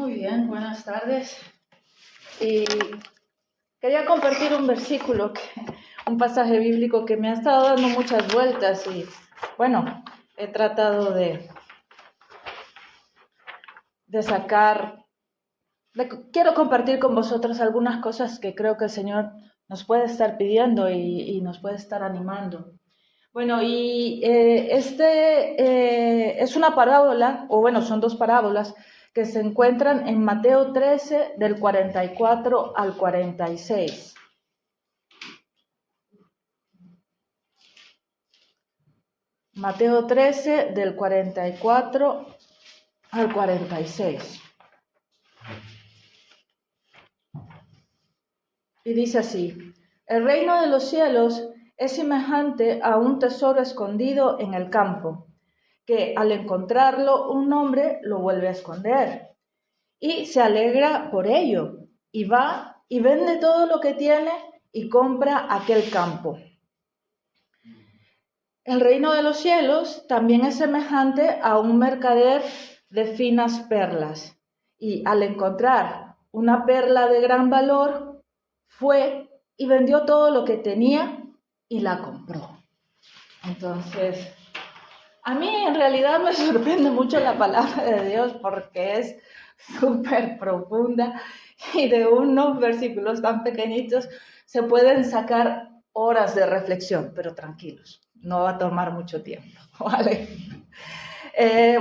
Muy bien, buenas tardes. Y quería compartir un versículo, un pasaje bíblico que me ha estado dando muchas vueltas y bueno, he tratado de quiero compartir con vosotros algunas cosas que creo que el Señor nos puede estar pidiendo y nos puede estar animando. Bueno, es una parábola, o bueno, son dos parábolas que se encuentran en Mateo 13, del 44 al 46. Mateo 13, del 44 al 46. Y dice así: el reino de los cielos es semejante a un tesoro escondido en el campo, que al encontrarlo un hombre lo vuelve a esconder y se alegra por ello, y va y vende todo lo que tiene y compra aquel campo. El reino de los cielos también es semejante a un mercader de finas perlas, y al encontrar una perla de gran valor, fue y vendió todo lo que tenía y la compró. Entonces, a mí en realidad me sorprende mucho la palabra de Dios porque es súper profunda y de unos versículos tan pequeñitos se pueden sacar horas de reflexión, pero tranquilos, no va a tomar mucho tiempo, ¿vale?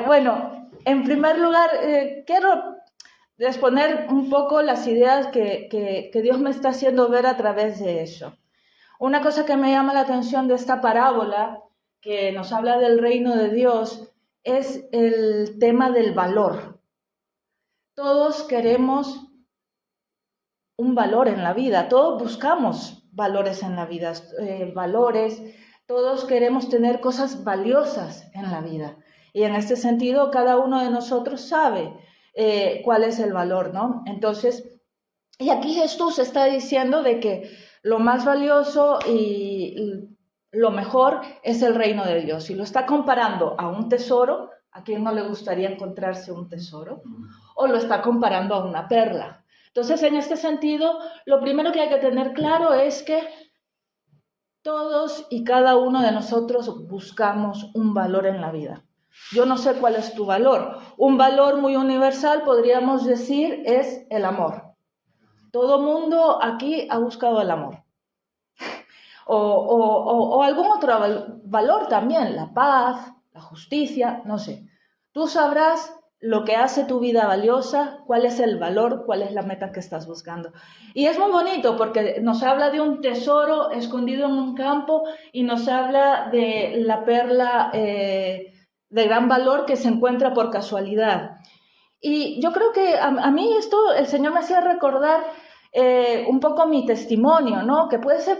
Bueno, en primer lugar, quiero exponer un poco las ideas que Dios me está haciendo ver a través de eso. Una cosa que me llama la atención de esta parábola, que nos habla del reino de Dios, es el tema del valor. Todos queremos un valor en la vida, todos buscamos valores en la vida, todos queremos tener cosas valiosas en la vida. Y en este sentido, cada uno de nosotros sabe cuál es el valor, ¿no? Entonces, y aquí Jesús está diciendo de que lo más valioso y lo mejor es el reino de Dios. Y lo está comparando a un tesoro. ¿A quién no le gustaría encontrarse un tesoro? O lo está comparando a una perla. Entonces, en este sentido, lo primero que hay que tener claro es que todos y cada uno de nosotros buscamos un valor en la vida. Yo no sé cuál es tu valor. Un valor muy universal, podríamos decir, es el amor. Todo mundo aquí ha buscado el amor. O algún otro valor también, la paz, la justicia, no sé. Tú sabrás lo que hace tu vida valiosa, cuál es el valor, cuál es la meta que estás buscando. Y es muy bonito porque nos habla de un tesoro escondido en un campo y nos habla de la perla de gran valor que se encuentra por casualidad. Y yo creo que a mí esto, el Señor me hacía recordar un poco mi testimonio, ¿no? Que puede ser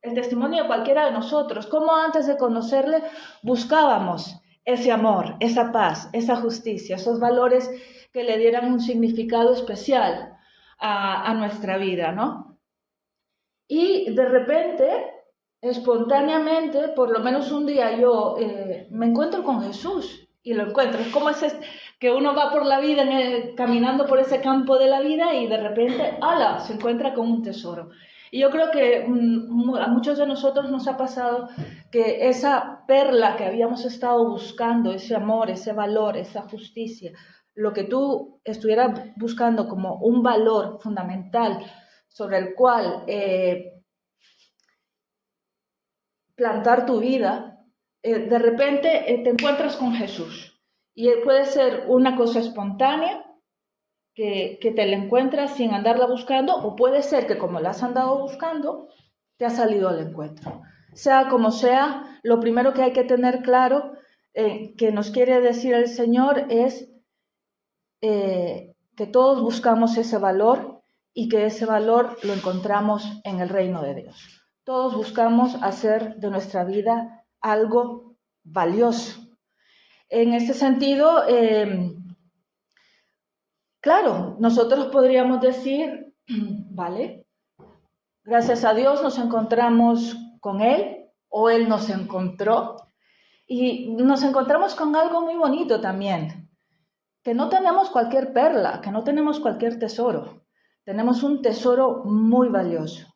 el testimonio de cualquiera de nosotros, cómo antes de conocerle buscábamos ese amor, esa paz, esa justicia, esos valores que le dieran un significado especial a nuestra vida, ¿no? Y de repente, espontáneamente, por lo menos un día yo me encuentro con Jesús y lo encuentro. Es como ese que uno va por la vida, caminando por ese campo de la vida y de repente, ¡hala!, se encuentra con un tesoro. Y yo creo que a muchos de nosotros nos ha pasado que esa perla que habíamos estado buscando, ese amor, ese valor, esa justicia, lo que tú estuvieras buscando como un valor fundamental sobre el cual plantar tu vida, de repente te encuentras con Jesús. Y puede ser una cosa espontánea, que te la encuentras sin andarla buscando, o puede ser que como la has andado buscando, te ha salido al encuentro. Sea como sea, lo primero que hay que tener claro que nos quiere decir el Señor es que todos buscamos ese valor y que ese valor lo encontramos en el reino de Dios. Todos buscamos hacer de nuestra vida algo valioso. En este sentido, claro, nosotros podríamos decir, vale, gracias a Dios nos encontramos con Él, o Él nos encontró, y nos encontramos con algo muy bonito también. que no tenemos cualquier perla, que no tenemos cualquier tesoro. Tenemos un tesoro muy valioso.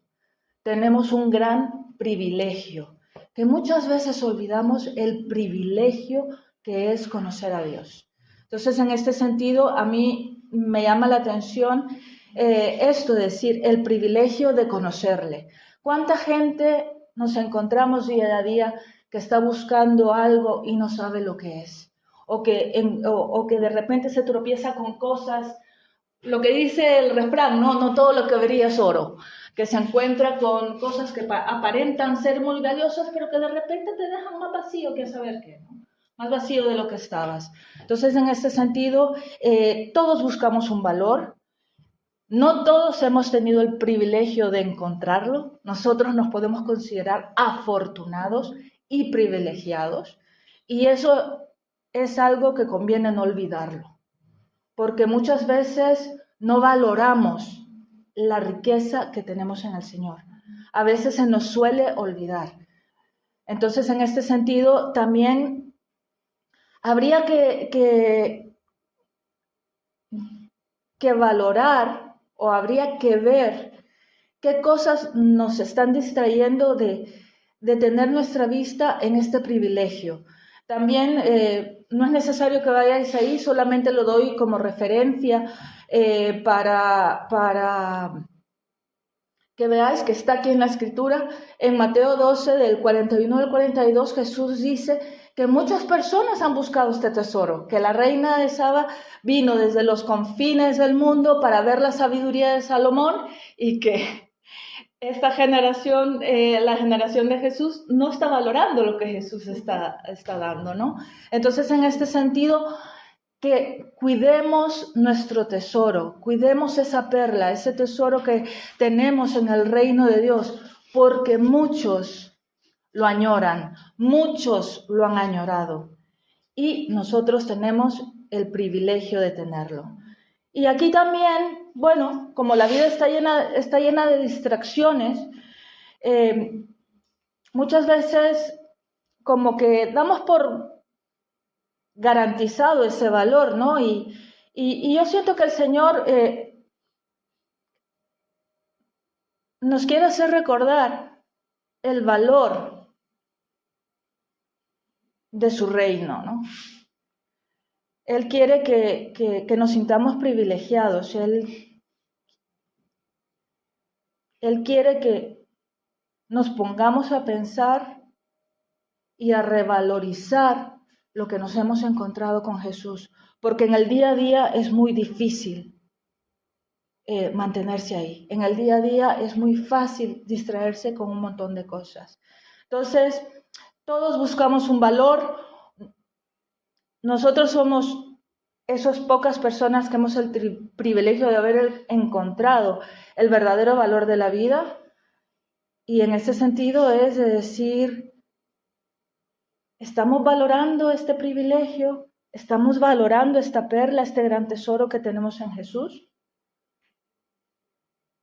Tenemos un gran privilegio, que muchas veces olvidamos el privilegio que es conocer a Dios. Entonces, en este sentido, a mí me llama la atención esto de decir, el privilegio de conocerle. ¿Cuánta gente nos encontramos día a día que está buscando algo y no sabe lo que es? O que de repente se tropieza con cosas, lo que dice el refrán, no todo lo que brilla es oro, que se encuentra con cosas que aparentan ser muy valiosas, pero que de repente te dejan más vacío que saber qué, ¿no? Más vacío de lo que estabas. Entonces, en este sentido, todos buscamos un valor. No todos hemos tenido el privilegio de encontrarlo. Nosotros nos podemos considerar afortunados y privilegiados. Y eso es algo que conviene no olvidarlo. Porque muchas veces no valoramos la riqueza que tenemos en el Señor. A veces se nos suele olvidar. Entonces, en este sentido, también habría que valorar o habría que ver qué cosas nos están distrayendo de tener nuestra vista en este privilegio. También no es necesario que vayáis ahí, solamente lo doy como referencia para que veáis que está aquí en la Escritura. En Mateo 12, del 41 al 42, Jesús dice que muchas personas han buscado este tesoro, que la reina de Saba vino desde los confines del mundo para ver la sabiduría de Salomón y que esta generación, la generación de Jesús, no está valorando lo que Jesús está dando, ¿no? Entonces, en este sentido, que cuidemos nuestro tesoro, cuidemos esa perla, ese tesoro que tenemos en el reino de Dios, porque muchos lo añoran, muchos lo han añorado y nosotros tenemos el privilegio de tenerlo. Y aquí también, bueno, como la vida está llena de distracciones, muchas veces como que damos por garantizado ese valor, ¿no? Y yo siento que el Señor nos quiere hacer recordar el valor de su reino, ¿no? Él quiere que nos sintamos privilegiados. Él quiere que nos pongamos a pensar y a revalorizar lo que nos hemos encontrado con Jesús, porque en el día a día es muy difícil mantenerse ahí. En el día a día es muy fácil distraerse con un montón de cosas. Entonces, todos buscamos un valor. Nosotros somos esas pocas personas que hemos el privilegio de haber encontrado el verdadero valor de la vida. Y en ese sentido es de decir, ¿estamos valorando este privilegio? ¿Estamos valorando esta perla, este gran tesoro que tenemos en Jesús?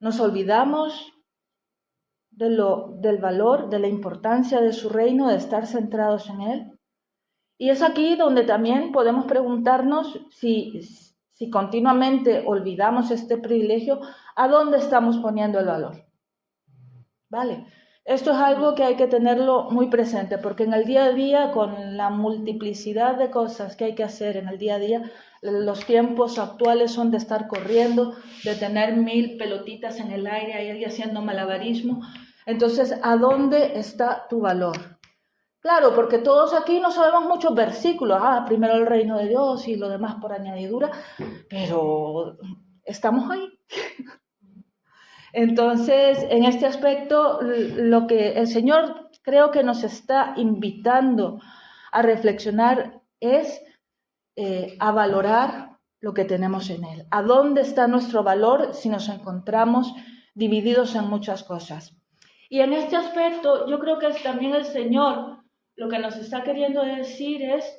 ¿Nos olvidamos del valor, de la importancia de su reino, de estar centrados en él? Y es aquí donde también podemos preguntarnos si continuamente olvidamos este privilegio, ¿a dónde estamos poniendo el valor? ¿Vale? Esto es algo que hay que tenerlo muy presente, porque en el día a día, con la multiplicidad de cosas que hay que hacer en el día a día, los tiempos actuales son de estar corriendo, de tener 1000 pelotitas en el aire, ahí haciendo malabarismo. Entonces, ¿a dónde está tu valor? Claro, porque todos aquí no sabemos muchos versículos, primero el reino de Dios y lo demás por añadidura, pero estamos ahí. Entonces, en este aspecto, lo que el Señor creo que nos está invitando a reflexionar es a valorar lo que tenemos en Él. ¿A dónde está nuestro valor si nos encontramos divididos en muchas cosas? Y en este aspecto, yo creo que es también el Señor lo que nos está queriendo decir es,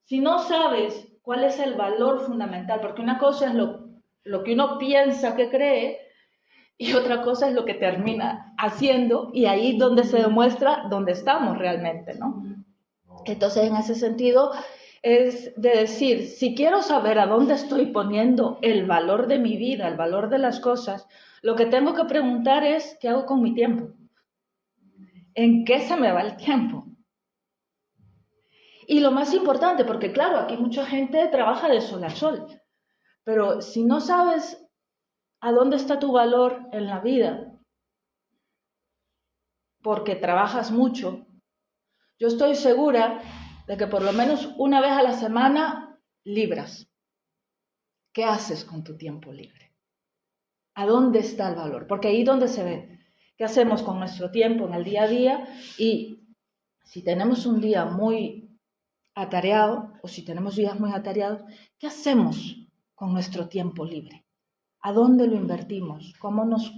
si no sabes cuál es el valor fundamental, porque una cosa es lo que uno piensa que cree y otra cosa es lo que termina haciendo, y ahí donde se demuestra dónde estamos realmente, ¿no? Entonces, en ese sentido, es de decir, si quiero saber a dónde estoy poniendo el valor de mi vida, el valor de las cosas, lo que tengo que preguntar es, ¿qué hago con mi tiempo? ¿En qué se me va el tiempo? Y lo más importante, porque claro, aquí mucha gente trabaja de sol a sol, pero si no sabes a dónde está tu valor en la vida, porque trabajas mucho, yo estoy segura de que por lo menos una vez a la semana libras. ¿Qué haces con tu tiempo libre? ¿A dónde está el valor? Porque ahí es donde se ve. ¿Qué hacemos con nuestro tiempo en el día a día? Y si tenemos un día muy atareado o si tenemos días muy atareados, ¿qué hacemos con nuestro tiempo libre? ¿A dónde lo invertimos? ¿Cómo nos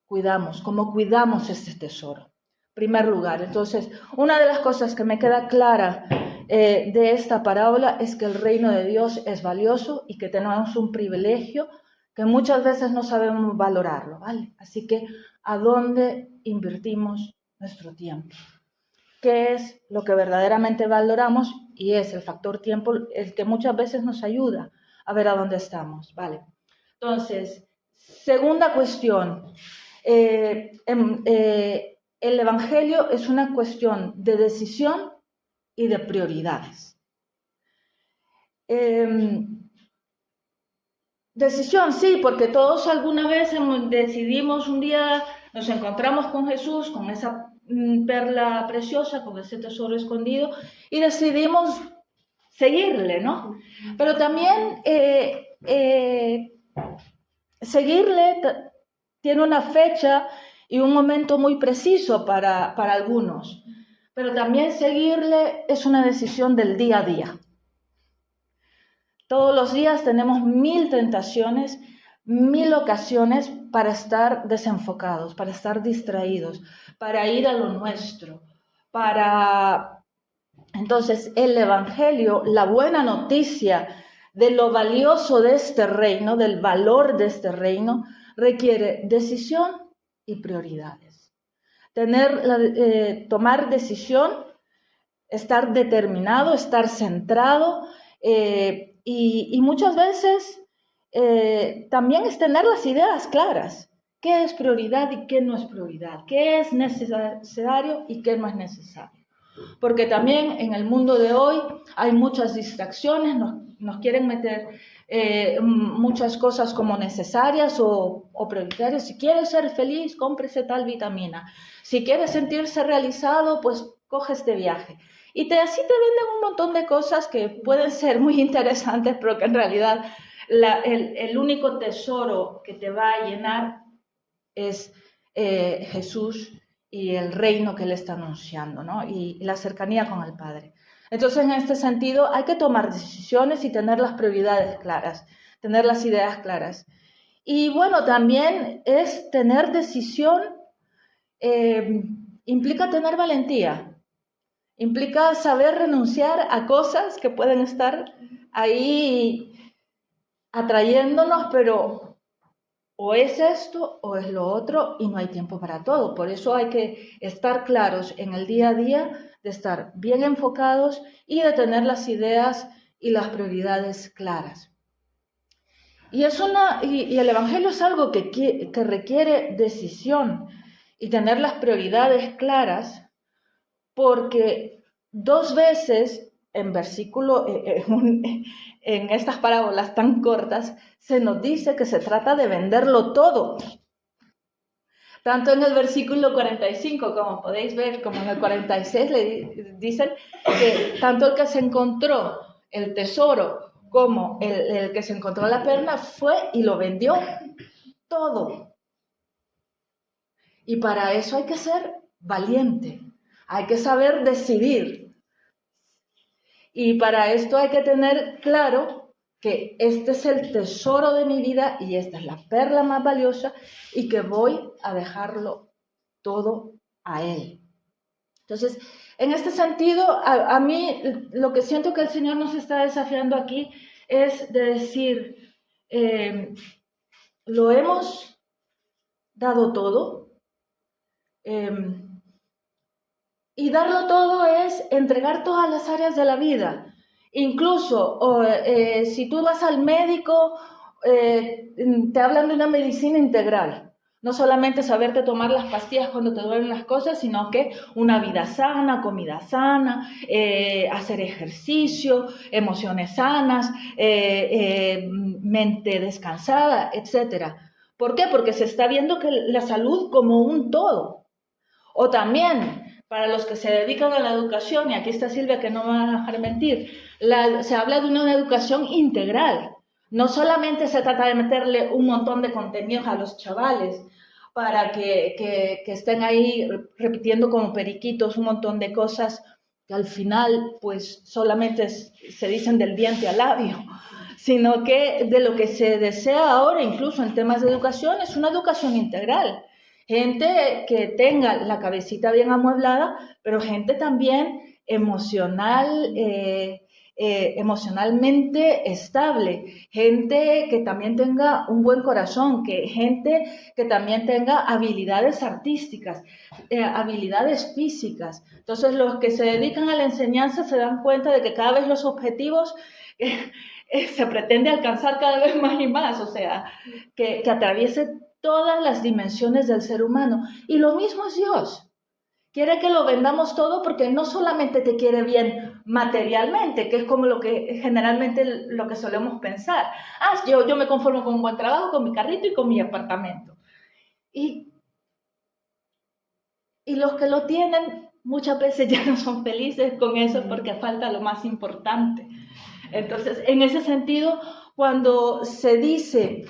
cuidamos? ¿Cómo cuidamos este tesoro? Primer lugar, entonces, una de las cosas que me queda clara de esta parábola es que el reino de Dios es valioso y que tenemos un privilegio que muchas veces no sabemos valorarlo, ¿vale? Así que, ¿a dónde invertimos nuestro tiempo? ¿Qué es lo que verdaderamente valoramos? Y es el factor tiempo el que muchas veces nos ayuda a ver a dónde estamos, ¿vale? Entonces, segunda cuestión, el Evangelio es una cuestión de decisión y de prioridades. Decisión, sí, porque todos alguna vez decidimos un día, nos encontramos con Jesús, con esa perla preciosa, con ese tesoro escondido, y decidimos seguirle, ¿no? Pero también seguirle tiene una fecha y un momento muy preciso para algunos, pero también seguirle es una decisión del día a día. Todos los días tenemos 1000 tentaciones, 1000 ocasiones para estar desenfocados, para estar distraídos, para ir a lo nuestro, para... Entonces, el Evangelio, la buena noticia de lo valioso de este reino, del valor de este reino, requiere decisión y prioridades. Tomar decisión, estar determinado, estar centrado y muchas veces también es tener las ideas claras. ¿Qué es prioridad y qué no es prioridad? ¿Qué es necesario y qué no es necesario? Porque también en el mundo de hoy hay muchas distracciones, nos quieren meter muchas cosas como necesarias o prioritarias. Si quieres ser feliz, cómprese tal vitamina. Si quieres sentirse realizado, pues coge este viaje. Y así te venden un montón de cosas que pueden ser muy interesantes, pero que en realidad el único tesoro que te va a llenar es Jesús y el reino que Él está anunciando, ¿no? Y la cercanía con el Padre. Entonces, en este sentido, hay que tomar decisiones y tener las prioridades claras, tener las ideas claras. Y bueno, también es tener decisión, implica tener valentía, implica saber renunciar a cosas que pueden estar ahí atrayéndonos, pero o es esto o es lo otro y no hay tiempo para todo. Por eso hay que estar claros en el día a día, de estar bien enfocados y de tener las ideas y las prioridades claras. Y el Evangelio es algo que requiere decisión y tener las prioridades claras, porque 2 veces en estas parábolas tan cortas se nos dice que se trata de venderlo todo. Tanto en el versículo 45, como podéis ver, como en el 46, le dicen que tanto el que se encontró el tesoro como el que se encontró la perla fue y lo vendió todo. Y para eso hay que ser valiente, hay que saber decidir. Y para esto hay que tener claro que este es el tesoro de mi vida y esta es la perla más valiosa y que voy a dejarlo todo a Él. Entonces, en este sentido, a mí lo que siento que el Señor nos está desafiando aquí es de decir, lo hemos dado todo. Y darlo todo es entregar todas las áreas de la vida Incluso si tú vas al médico, te hablan de una medicina integral. No solamente saberte tomar las pastillas cuando te duelen las cosas, sino que una vida sana, comida sana, hacer ejercicio, emociones sanas, mente descansada, etc. ¿Por qué? Porque se está viendo que la salud como un todo. O también, para los que se dedican a la educación, y aquí está Silvia que no me va a dejar mentir, se habla de una educación integral. No solamente se trata de meterle un montón de contenidos a los chavales para que estén ahí repitiendo como periquitos un montón de cosas que al final pues solamente se dicen del diente al labio, sino que de lo que se desea ahora, incluso en temas de educación, es una educación integral. Gente que tenga la cabecita bien amueblada, pero gente también emocionalmente estable, gente que también tenga un buen corazón, gente que también tenga habilidades artísticas, habilidades físicas. Entonces, los que se dedican a la enseñanza se dan cuenta de que cada vez los objetivos se pretende alcanzar cada vez más y más, o sea, que atraviese todas las dimensiones del ser humano. Y lo mismo es Dios. Quiere que lo vendamos todo porque no solamente te quiere bien materialmente, que es como lo que generalmente lo que solemos pensar. Yo me conformo con un buen trabajo, con mi carrito y con mi apartamento. Y los que lo tienen muchas veces ya no son felices con eso porque falta lo más importante. Entonces, en ese sentido, cuando se dice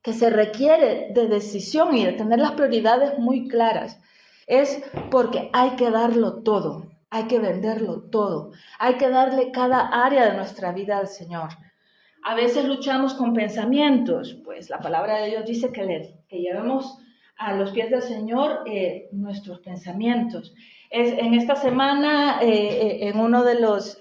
que se requiere de decisión y de tener las prioridades muy claras, es porque hay que darlo todo, hay que venderlo todo, hay que darle cada área de nuestra vida al Señor. A veces luchamos con pensamientos, pues la palabra de Dios dice que llevemos a los pies del Señor nuestros pensamientos. En esta semana, en uno de los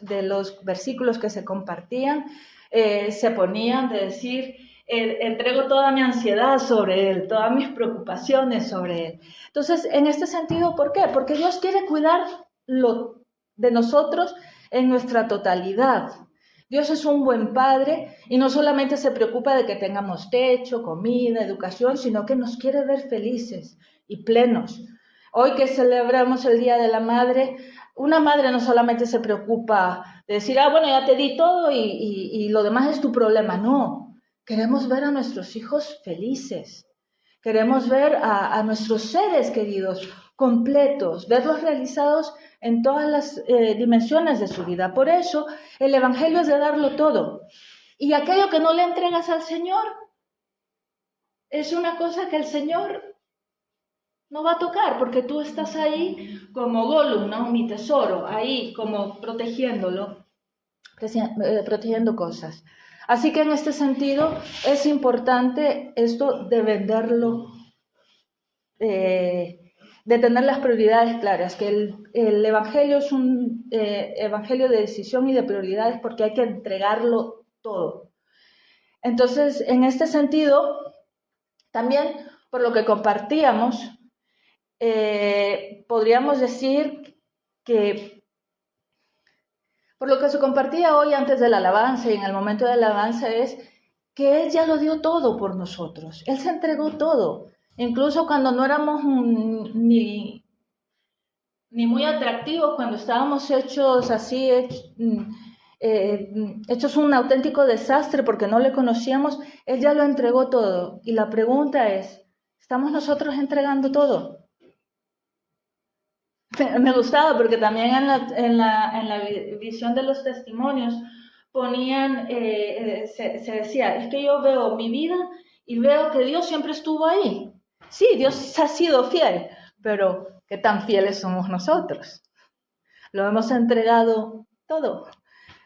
versículos que se compartían, se ponían de decir, entrego toda mi ansiedad sobre Él, todas mis preocupaciones sobre Él. Entonces, en este sentido, ¿por qué? Porque Dios quiere cuidar de nosotros en nuestra totalidad. Dios es un buen padre y no solamente se preocupa de que tengamos techo, comida, educación, sino que nos quiere ver felices y plenos. Hoy que celebramos el Día de la Madre, una madre no solamente se preocupa de decir, bueno, ya te di todo y lo demás es tu problema. No, queremos ver a nuestros hijos felices. Queremos ver a nuestros seres queridos completos, verlos realizados en todas las dimensiones de su vida. Por eso el Evangelio es de darlo todo. Y aquello que no le entregas al Señor es una cosa que el Señor no va a tocar, porque tú estás ahí como Gollum, ¿no? Mi tesoro, ahí como protegiéndolo, protegiendo cosas. Así que en este sentido es importante esto de venderlo, de tener las prioridades claras, que el Evangelio es un Evangelio de decisión y de prioridades porque hay que entregarlo todo. Entonces, en este sentido, también por lo que compartíamos, podríamos decir que por lo que se compartía hoy antes de la alabanza y en el momento de la alabanza es que Él ya lo dio todo por nosotros. Él se entregó todo. Incluso cuando no éramos ni muy atractivos, cuando estábamos hechos así, hechos un auténtico desastre porque no le conocíamos, Él ya lo entregó todo. Y la pregunta es, ¿estamos nosotros entregando todo? Me gustaba porque también en la visión de los testimonios ponían, se decía, es que yo veo mi vida y veo que Dios siempre estuvo ahí. Sí, Dios ha sido fiel, pero ¿qué tan fieles somos nosotros? Lo hemos entregado todo.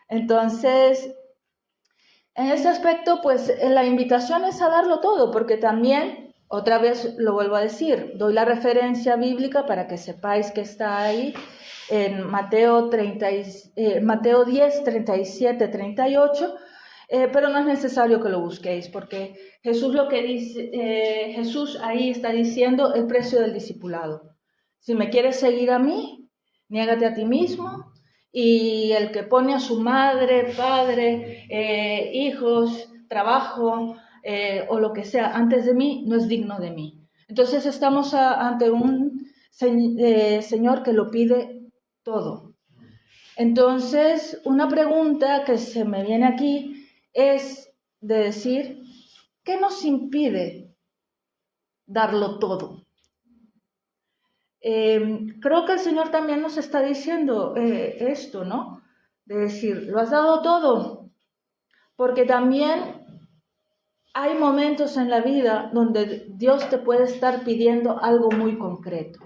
Entonces, en este aspecto, pues la invitación es a darlo todo, porque también, otra vez lo vuelvo a decir, doy la referencia bíblica para que sepáis que está ahí en Mateo 10, 37, 38, pero no es necesario que lo busquéis, porque Jesús lo que dice, Jesús ahí está diciendo el precio del discipulado. Si me quieres seguir a mí, niégate a ti mismo y el que pone a su madre, padre, hijos, trabajo o lo que sea antes de mí, no es digno de mí. Entonces estamos ante un Señor que lo pide todo. Entonces, una pregunta que se me viene aquí es de decir, ¿qué nos impide darlo todo? Creo que el Señor también nos está diciendo esto, ¿no? De decir, lo has dado todo, porque también hay momentos en la vida donde Dios te puede estar pidiendo algo muy concreto.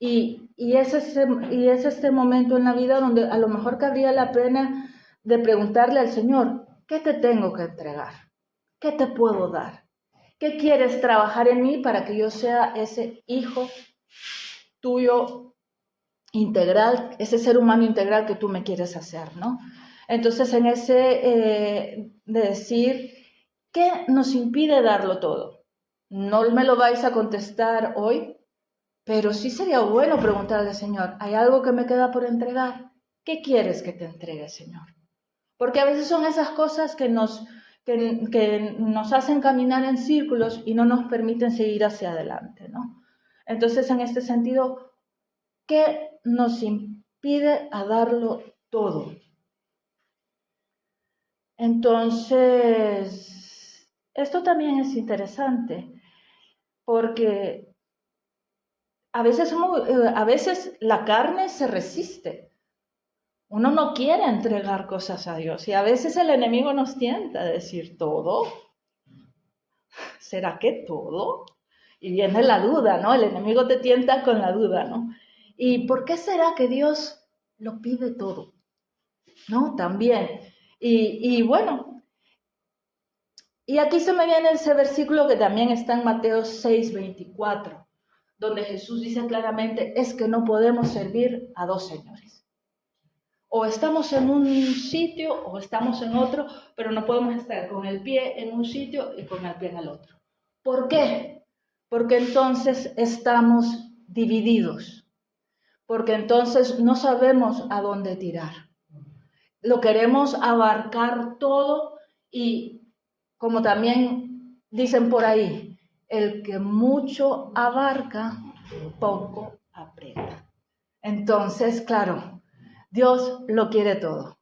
Y es este momento en la vida donde a lo mejor cabría la pena de preguntarle al Señor, ¿qué te tengo que entregar? ¿Qué te puedo dar? ¿Qué quieres trabajar en mí para que yo sea ese hijo tuyo integral, ese ser humano integral que tú me quieres hacer, ¿no? Entonces, en ese de decir, ¿qué nos impide darlo todo? No me lo vais a contestar hoy, pero sí sería bueno preguntarle, Señor, ¿hay algo que me queda por entregar? ¿Qué quieres que te entregue, Señor? Porque a veces son esas cosas que nos hacen caminar en círculos y no nos permiten seguir hacia adelante, ¿no? Entonces, en este sentido, ¿qué nos impide a darlo todo? Entonces, esto también es interesante, porque a veces la carne se resiste. Uno no quiere entregar cosas a Dios y a veces el enemigo nos tienta a decir todo. ¿Será que todo? Y viene la duda, ¿no? El enemigo te tienta con la duda, ¿no? ¿Y por qué será que Dios lo pide todo? ¿No? También. Y bueno, y aquí se me viene ese versículo que también está en Mateo 6:24, donde Jesús dice claramente, es que no podemos servir a dos señores. O estamos en un sitio o estamos en otro, pero no podemos estar con el pie en un sitio y con el pie en el otro. ¿Por qué? Porque entonces estamos divididos. Porque entonces no sabemos a dónde tirar. Lo queremos abarcar todo y, como también dicen por ahí, el que mucho abarca, poco aprieta. Entonces, claro, Dios lo quiere todo.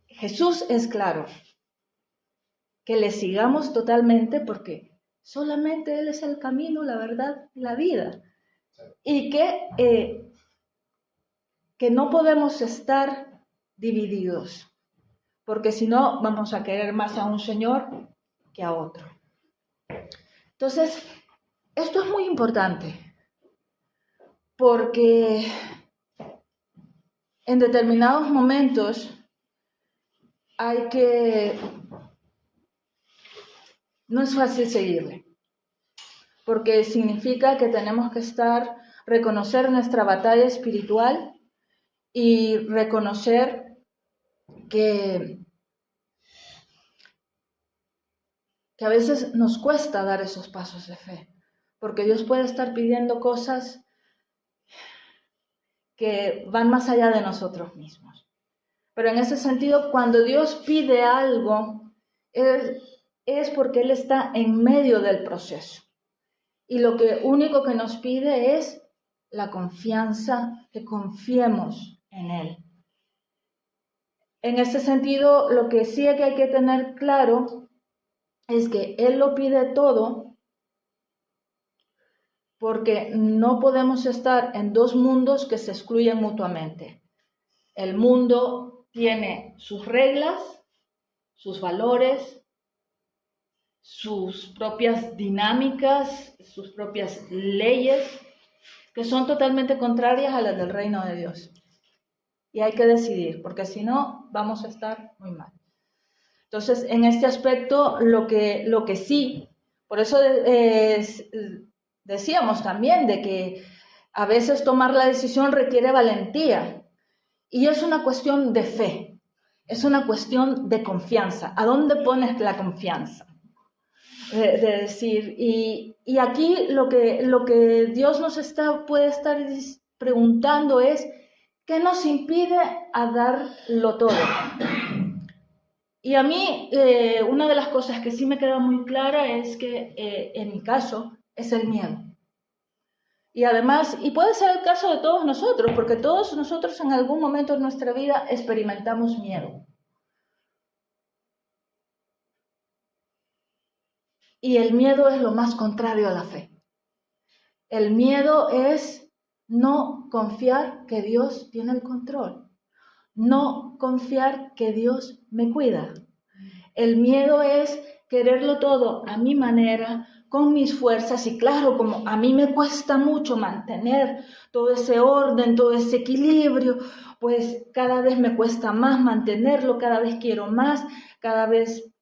Jesús es claro, que le sigamos totalmente porque solamente Él es el camino, la verdad, la vida. Y que no podemos estar divididos, porque si no vamos a querer más a un Señor que a otro. Entonces, esto es muy importante, porque en determinados momentos no es fácil seguirle, porque significa que tenemos que reconocer nuestra batalla espiritual y reconocer que a veces nos cuesta dar esos pasos de fe, porque Dios puede estar pidiendo cosas que van más allá de nosotros mismos. Pero en ese sentido, cuando Dios pide algo, es porque Él está en medio del proceso. Y lo único que nos pide es la confianza, que confiemos en Él. En ese sentido, lo que sí hay que tener claro es que Él lo pide todo porque no podemos estar en dos mundos que se excluyen mutuamente. El mundo tiene sus reglas, sus valores, sus propias dinámicas, sus propias leyes, que son totalmente contrarias a las del reino de Dios. Y hay que decidir, porque si no, vamos a estar muy mal. Entonces, en este aspecto, lo que sí, por eso decíamos también de que a veces tomar la decisión requiere valentía. Y es una cuestión de fe, es una cuestión de confianza. ¿A dónde pones la confianza? De decir, y aquí lo que Dios puede estar preguntando es, ¿Qué nos impide a darlo todo? Y a mí, una de las cosas que sí me queda muy clara es que, en mi caso, es el miedo. Y además, y puede ser el caso de todos nosotros, porque todos nosotros en algún momento de nuestra vida experimentamos miedo. Y el miedo es lo más contrario a la fe. El miedo es no confiar que Dios tiene el control, no confiar que Dios me cuida. El miedo es quererlo todo a mi manera, con mis fuerzas, y claro, como a mí me cuesta mucho mantener todo ese orden, todo ese equilibrio, pues cada vez me cuesta más mantenerlo, cada vez quiero más, cada vez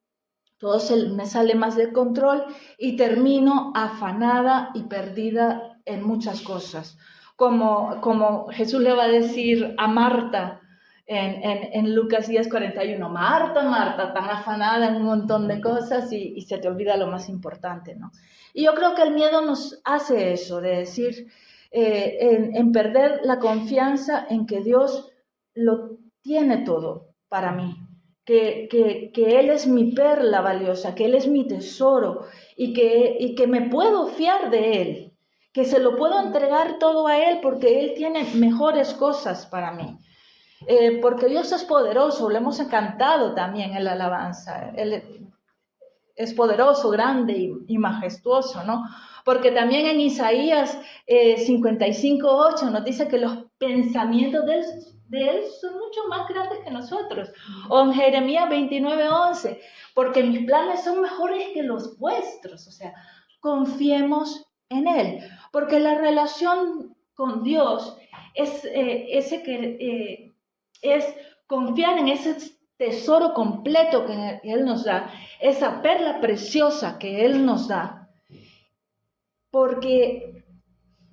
todo me sale más de control y termino afanada y perdida en muchas cosas. Como Jesús le va a decir a Marta en Lucas 10:41, Marta, Marta, tan afanada en un montón de cosas y se te olvida lo más importante, ¿no? Y yo creo que el miedo nos hace eso, de decir, en perder la confianza en que Dios lo tiene todo para mí. Que Él es mi perla valiosa, que Él es mi tesoro y que me puedo fiar de Él, que se lo puedo entregar todo a Él porque Él tiene mejores cosas para mí. Porque Dios es poderoso, lo hemos cantado también en la alabanza. Él es poderoso, grande y majestuoso, ¿no? Porque también en Isaías 55:8 nos dice que los pensamientos de él son mucho más grandes que nosotros. O en Jeremías 29:11, porque mis planes son mejores que los vuestros. O sea, confiemos en Él, porque la relación con Dios es es confiar en ese tesoro completo que Él nos da, esa perla preciosa que Él nos da, porque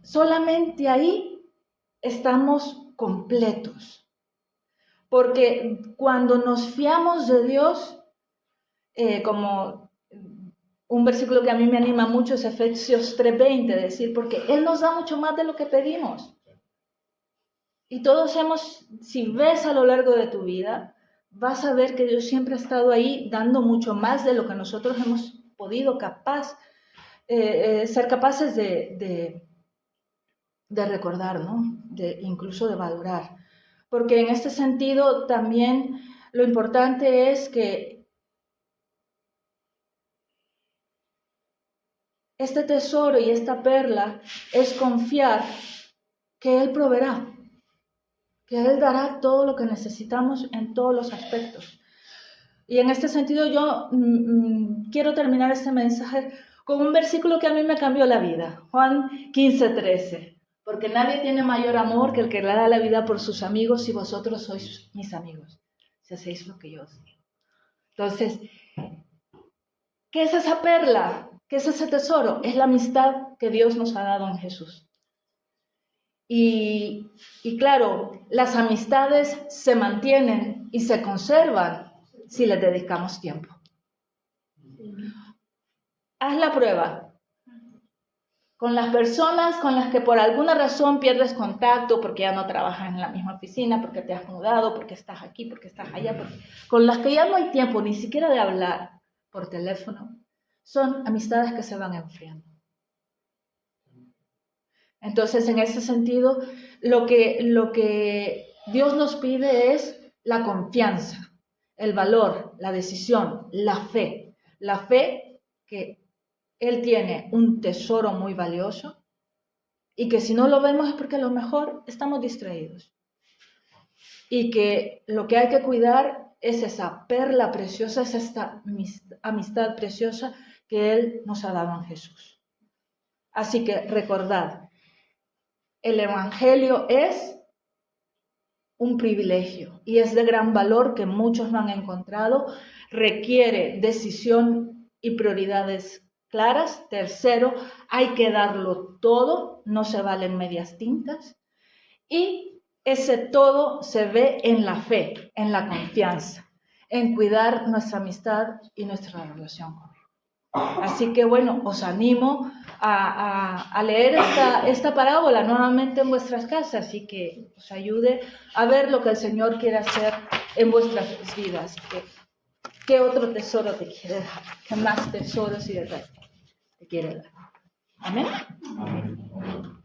solamente ahí estamos completos. Porque cuando nos fiamos de Dios, como un versículo que a mí me anima mucho es Efesios 3:20, decir, porque Él nos da mucho más de lo que pedimos. Y todos si ves a lo largo de tu vida, vas a ver que Dios siempre ha estado ahí dando mucho más de lo que nosotros hemos podido ser capaces de recordar, ¿no? Incluso de valorar. Porque en este sentido también lo importante es que este tesoro y esta perla es confiar que Él proveerá, que Él dará todo lo que necesitamos en todos los aspectos. Y en este sentido yo quiero terminar este mensaje con un versículo que a mí me cambió la vida, Juan 15:13. Porque nadie tiene mayor amor que el que le da la vida por sus amigos, y vosotros sois mis amigos, si hacéis lo que yo os digo. Entonces, ¿qué es esa perla? ¿Qué es ese tesoro? Es la amistad que Dios nos ha dado en Jesús. Y claro, las amistades se mantienen y se conservan si les dedicamos tiempo. Haz la prueba. Con las personas con las que por alguna razón pierdes contacto, porque ya no trabajas en la misma oficina, porque te has mudado, porque estás aquí, porque estás allá, con las que ya no hay tiempo ni siquiera de hablar por teléfono, son amistades que se van enfriando. Entonces, en ese sentido, lo que Dios nos pide es la confianza, el valor, la decisión, la fe. La fe que Él tiene un tesoro muy valioso y que si no lo vemos es porque a lo mejor estamos distraídos. Y que lo que hay que cuidar es esa perla preciosa, es esta amistad preciosa que Él nos ha dado en Jesús. Así que recordad, el Evangelio es un privilegio y es de gran valor que muchos no han encontrado. Requiere decisión y prioridades claras. Tercero, hay que darlo todo, no se valen medias tintas. Y ese todo se ve en la fe, en la confianza, en cuidar nuestra amistad y nuestra relación con Él. Así que bueno, os animo a leer esta parábola nuevamente en vuestras casas y que os ayude a ver lo que el Señor quiere hacer en vuestras vidas. ¿Qué otro tesoro te quiere dar? ¿Qué más tesoros y detalles te quiere dar? Amén. Amén.